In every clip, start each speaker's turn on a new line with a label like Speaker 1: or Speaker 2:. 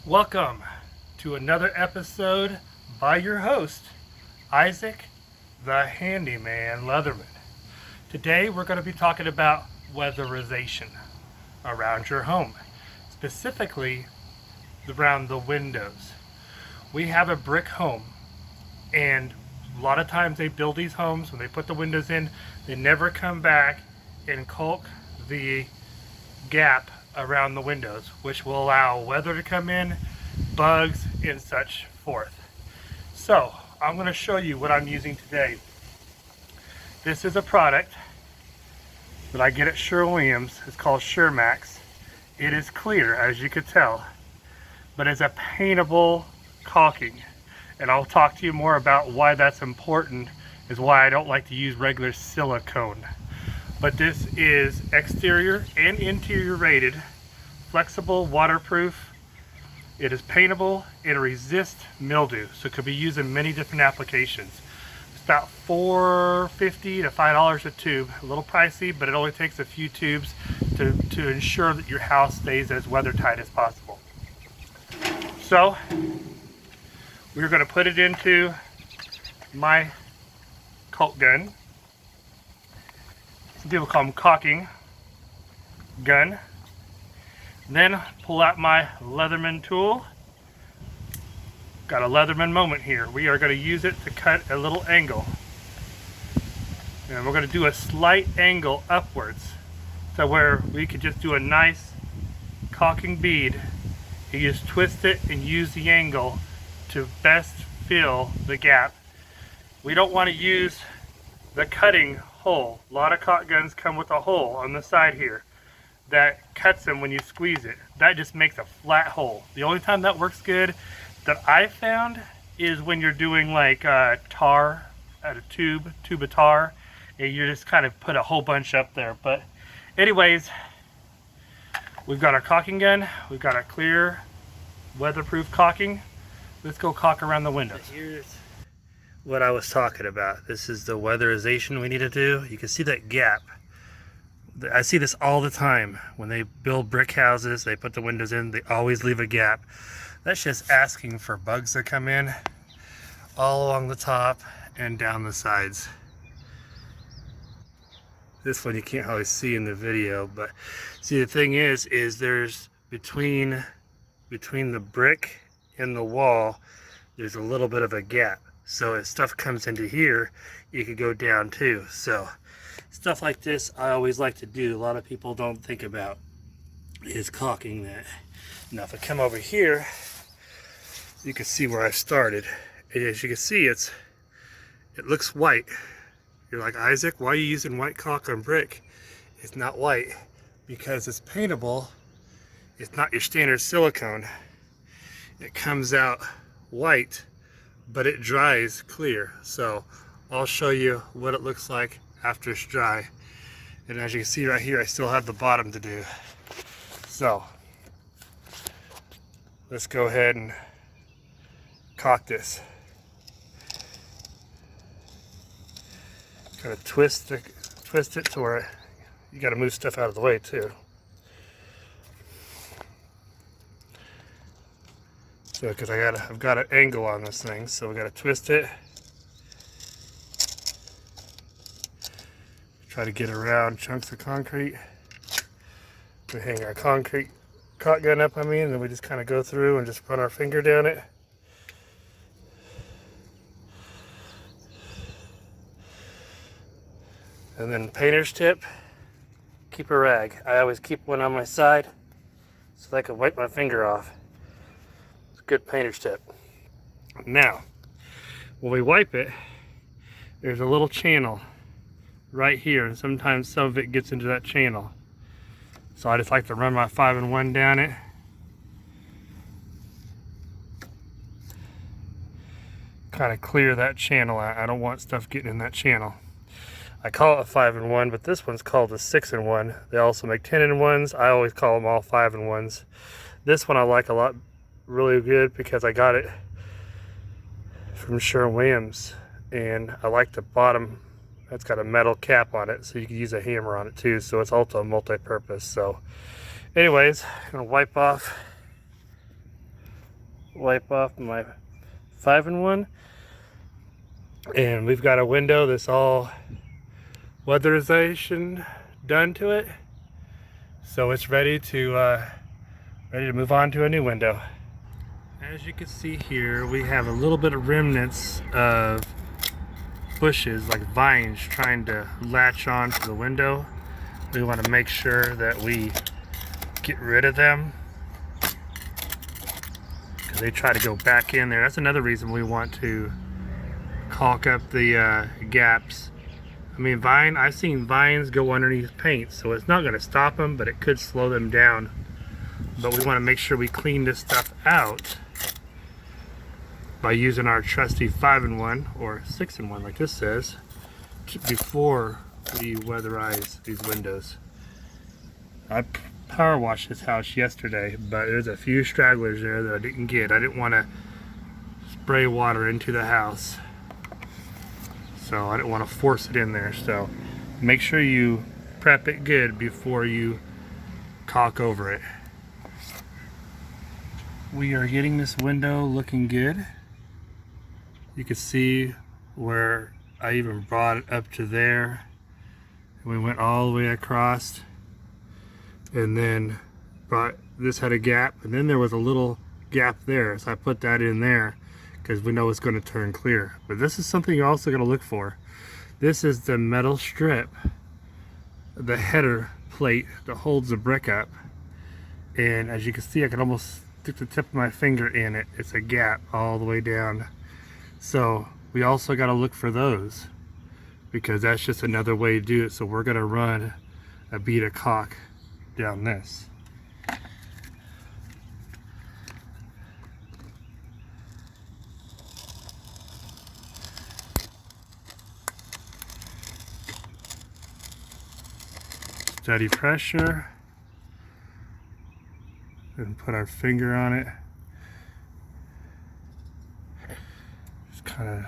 Speaker 1: Welcome to another episode by your host, Isaac the Handyman Leatherman. Today we're going to be talking about weatherization around your home, specifically around the windows. We have a brick home, and a lot of times they build these homes, when they put the windows in, they never come back and caulk the gap around the windows, which will allow weather to come in, bugs, and such forth. So I'm going to show you what I'm using today. This is a product that I get at Sherwin-Williams. It's called SureMax. It is clear, as you could tell, but it's a paintable caulking, and I'll talk to you more about why that's important, is why I don't like to use regular silicone. But this is exterior and interior rated, flexible, waterproof. It is paintable, it resists mildew, so it could be used in many different applications. It's about $4.50 to $5 a tube, a little pricey, but it only takes a few tubes to ensure that your house stays as weathertight as possible. So we're going to put it into my caulk gun. Some people call them caulking gun. Then pull out my Leatherman tool. Got a Leatherman moment here. We are going to use it to cut a little angle. And we're going to do a slight angle upwards, so where we could just do a nice caulking bead. You just twist it and use the angle to best fill the gap. We don't want to use the cutting hole. A lot of caulk guns come with a hole on the side here that cuts them when you squeeze it. That just makes a flat hole. The only time that works good that I found is when you're doing like tar at a tube of tar, and you just kind of put a whole bunch up there. But anyways, we've got our caulking gun, we've got our clear weatherproof caulking. Let's go caulk around the windows. Here's what I was talking about. This is the weatherization we need to do. You can see that gap. I see this all the time. When they build brick houses, they put the windows in, they always leave a gap. That's just asking for bugs to come in all along the top and down the sides. This one you can't always see in the video, but see, the thing is there's between the brick and the wall, there's a little bit of a gap. So as stuff comes into here, you could go down too. So stuff like this I always like to do. A lot of people don't think about is caulking that. Now if I come over here, you can see where I started. And as you can see, it looks white. You're like, Isaac, why are you using white caulk on brick? It's not white because it's paintable. It's not your standard silicone. It comes out white, but it dries clear. So I'll show you what it looks like after it's dry. And as you can see right here, I still have the bottom to do. So let's go ahead and caulk this. Kind of twist it to where you got to move stuff out of the way too. So because I've got an angle on this thing, so we got to twist it. Try to get around chunks of concrete. We hang our concrete caulk gun up, and then we just kind of go through and just run our finger down it. And then painter's tip, keep a rag. I always keep one on my side so that I can wipe my finger off. It's a good painter's tip. Now, when we wipe it, there's a little channel right here, and sometimes some of it gets into that channel. So I just like to run my 5-in-1 down it. Kind of clear that channel out. I don't want stuff getting in that channel. I call it a 5-in-1, but this one's called a 6-in-1. They also make 10-in-1s. I always call them all 5-in-1s. This one I like a lot, really good, because I got it from Sherwin-Williams, and I like the bottom. It's got a metal cap on it, so you can use a hammer on it too. So it's also multi-purpose. So, anyways, I'm gonna wipe off wipe off my 5-in-1. And we've got a window that's all weatherization done to it. So it's ready to move on to a new window. As you can see here, we have a little bit of remnants of bushes, like vines, trying to latch on to the window. We want to make sure that we get rid of them because they try to go back in there. That's another reason we want to caulk up the gaps. I mean, I've seen vines go underneath paint, so it's not going to stop them, but it could slow them down. But we want to make sure we clean this stuff out by using our trusty 5-in-1 or 6-in-1 like this says before we weatherize these windows. I power washed this house yesterday, but there's a few stragglers there that I didn't get. I didn't want to spray water into the house, so I didn't want to force it in there. So make sure you prep it good before you caulk over it. We are getting this window looking good. You can see where I even brought it up to there. We went all the way across, and then this had a gap, and then there was a little gap there, so I put that in there because we know it's going to turn clear. But this is something you're also going to look for. This is the metal strip, the header plate that holds the brick up, and as you can see, I can almost stick the tip of my finger in it. It's a gap all the way down. So we also got to look for those, because that's just another way to do it. So we're going to run a bead of caulk down this. Steady pressure, and put our finger on it. Just kind of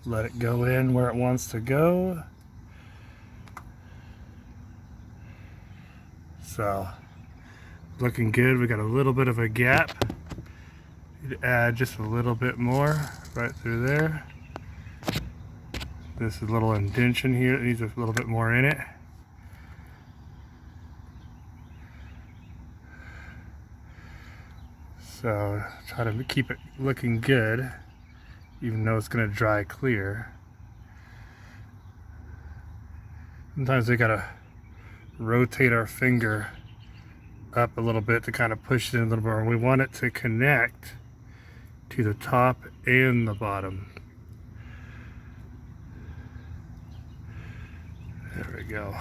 Speaker 1: let it go in where it wants to go. So, looking good. We got a little bit of a gap. Need to add just a little bit more right through there. This is a little indentation here that needs a little bit more in it. So try to keep it looking good, even though it's going to dry clear. Sometimes we gotta rotate our finger up a little bit to kind of push it in a little more. We want it to connect to the top and the bottom. There we go.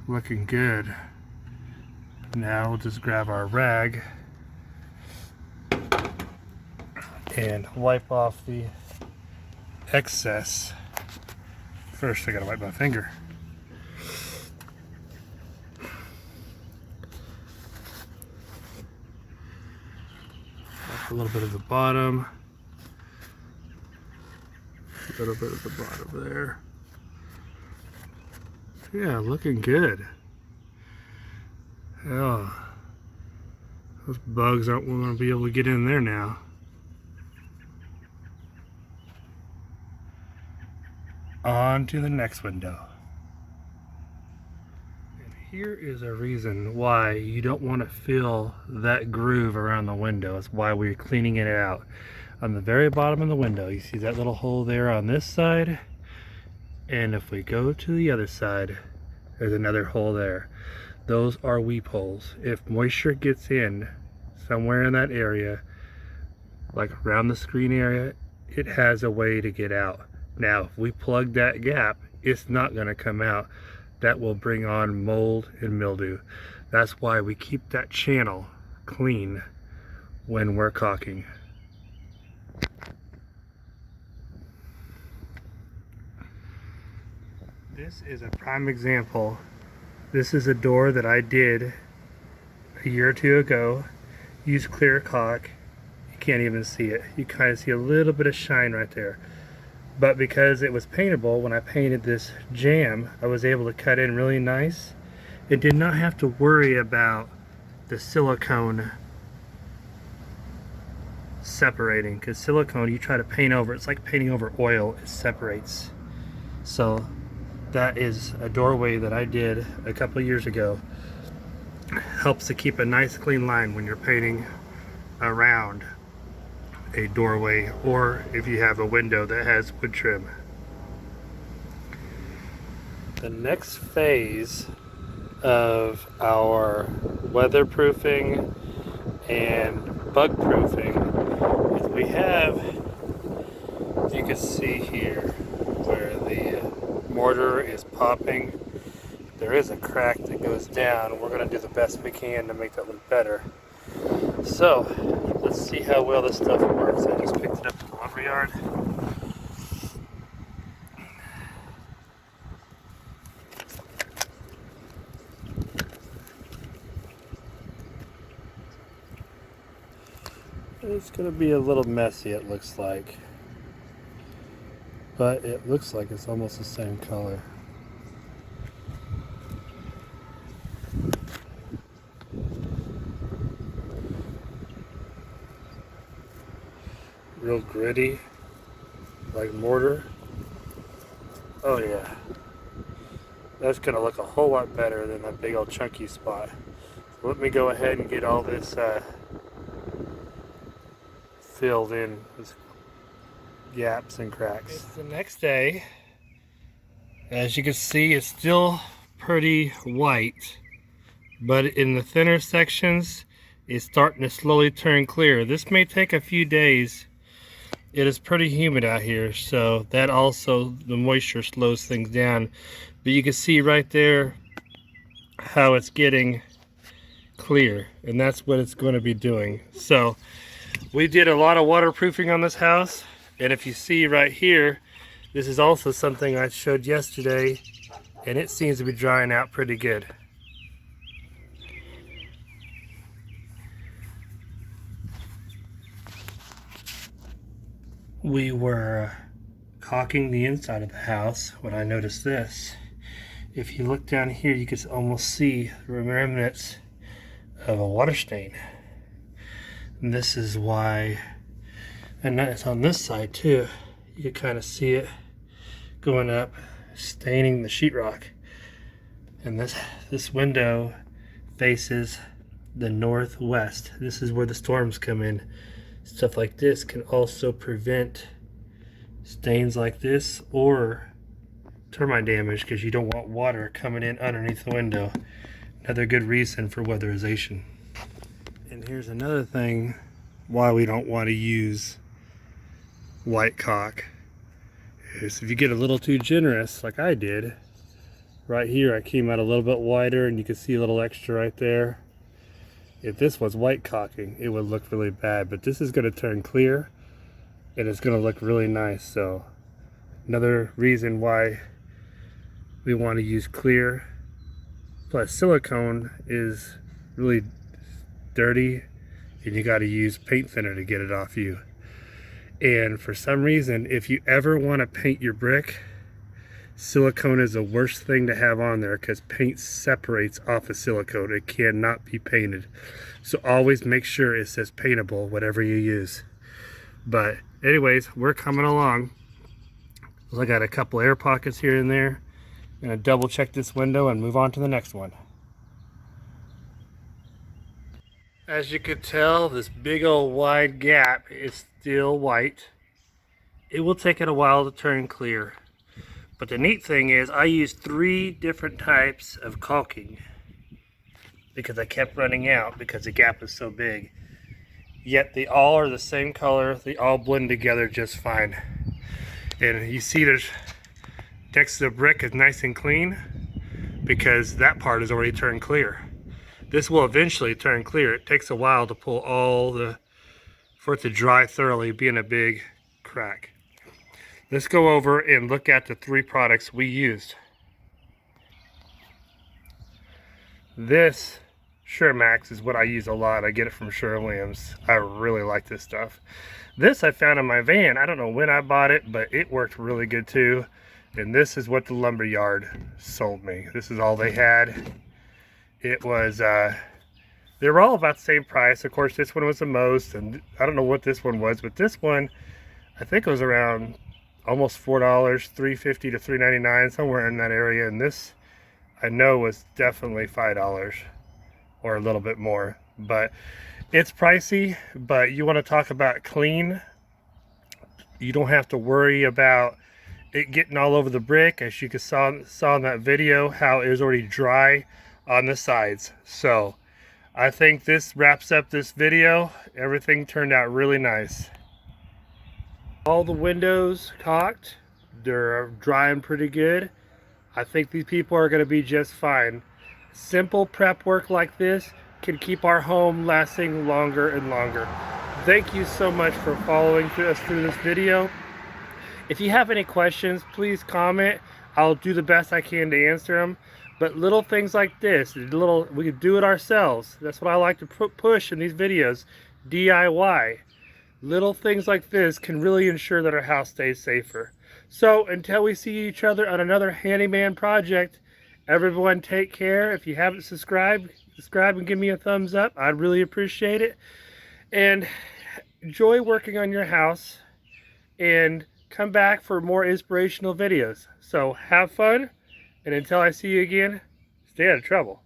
Speaker 1: Looking good. Now we'll just grab our rag and wipe off the excess. First I gotta wipe my finger. Off a little bit of the bottom. A little bit of the bottom there. Yeah, looking good. Oh, those bugs aren't going to be able to get in there now. On to the next window. And here is a reason why you don't want to fill that groove around the window. That's why we're cleaning it out. On the very bottom of the window, you see that little hole there on this side? And if we go to the other side, there's another hole there. Those are weep holes. If moisture gets in somewhere in that area, like around the screen area, it has a way to get out. Now, if we plug that gap, it's not going to come out. That will bring on mold and mildew. That's why we keep that channel clean when we're caulking. This is a prime example. This is a door that I did a year or two ago. Use clear caulk. You can't even see it. You kind of see a little bit of shine right there. But because it was paintable, when I painted this jamb, I was able to cut in really nice. It did not have to worry about the silicone separating, because silicone, you try to paint over, it's like painting over oil, it separates. So that is a doorway that I did a couple of years ago. Helps to keep a nice clean line when you're painting around a doorway, or if you have a window that has wood trim. The next phase of our weatherproofing and bug proofing is we have, as you can see here, where the mortar is popping, there is a crack that goes down. We're going to do the best we can to make that look better. So let's see how well this stuff works. I just picked it up in the laundry yard. It's going to be a little messy, it looks like, but it looks like it's almost the same color. Real gritty, like mortar. Oh yeah, that's going to look a whole lot better than that big old chunky spot. So let me go ahead and get all this filled in, with gaps and cracks. It's the next day. As you can see, it's still pretty white, but in the thinner sections it's starting to slowly turn clear. This may take a few days. It is pretty humid out here, so that also, the moisture slows things down. But you can see right there how it's getting clear, and that's what it's going to be doing. So we did a lot of waterproofing on this house, and if you see right here, this is also something I showed yesterday, and it seems to be drying out pretty good. We were caulking the inside of the house when I noticed this. If you look down here, you can almost see the remnants of a water stain. And this is why, and it's on this side too. You can kind of see it going up, staining the sheetrock. And this window faces the northwest. This is where the storms come in. Stuff like this can also prevent stains like this or termite damage, because you don't want water coming in underneath the window. Another good reason for weatherization. And here's another thing why we don't want to use white caulk, is if you get a little too generous like I did. Right here I came out a little bit wider, and you can see a little extra right there. If this was white caulking, it would look really bad, but this is going to turn clear and it's going to look really nice. So another reason why we want to use clear. Plus silicone is really dirty, and you got to use paint thinner to get it off you. And for some reason, if you ever want to paint your brick, silicone is the worst thing to have on there, because paint separates off of silicone. It cannot be painted. So always make sure it says paintable, whatever you use. But anyways, we're coming along. I got a couple air pockets here and there. I'm gonna double check this window and move on to the next one. As you could tell, this big old wide gap is still white. It will take it a while to turn clear. But the neat thing is I used 3 different types of caulking, because I kept running out because the gap was so big. Yet they all are the same color. They all blend together just fine. And you see there's next to the brick is nice and clean, because that part is already turned clear. This will eventually turn clear. It takes a while to pull for it to dry thoroughly, being a big crack. Let's go over and look at the 3 products we used. This Shermax is what I use a lot. I get it from Sherwin-Williams. I really like this stuff. This I found in my van. I don't know when I bought it, but it worked really good too. And this is what the lumber yard sold me. This is all they had. It was They were all about the same price. Of course, this one was the most, and I don't know what this one was, but this one, I think it was around almost $4, $3.50 to $3.99, somewhere in that area. And this, I know, was definitely $5 or a little bit more. But it's pricey, but you want to talk about clean. You don't have to worry about it getting all over the brick, as you saw in that video, how it was already dry on the sides. So I think this wraps up this video. Everything turned out really nice. All the windows caulked. They're drying pretty good. I think these people are going to be just fine. Simple prep work like this can keep our home lasting longer and longer. Thank you so much for following us through this video. If you have any questions, please comment. I'll do the best I can to answer them. But little things like this, we can do it ourselves. That's what I like to push in these videos, DIY. Little things like this can really ensure that our house stays safer. So until we see each other on another handyman project, everyone take care. If you haven't subscribed, subscribe and give me a thumbs up. I'd really appreciate it. And enjoy working on your house, and come back for more inspirational videos. So have fun, and until I see you again, stay out of trouble.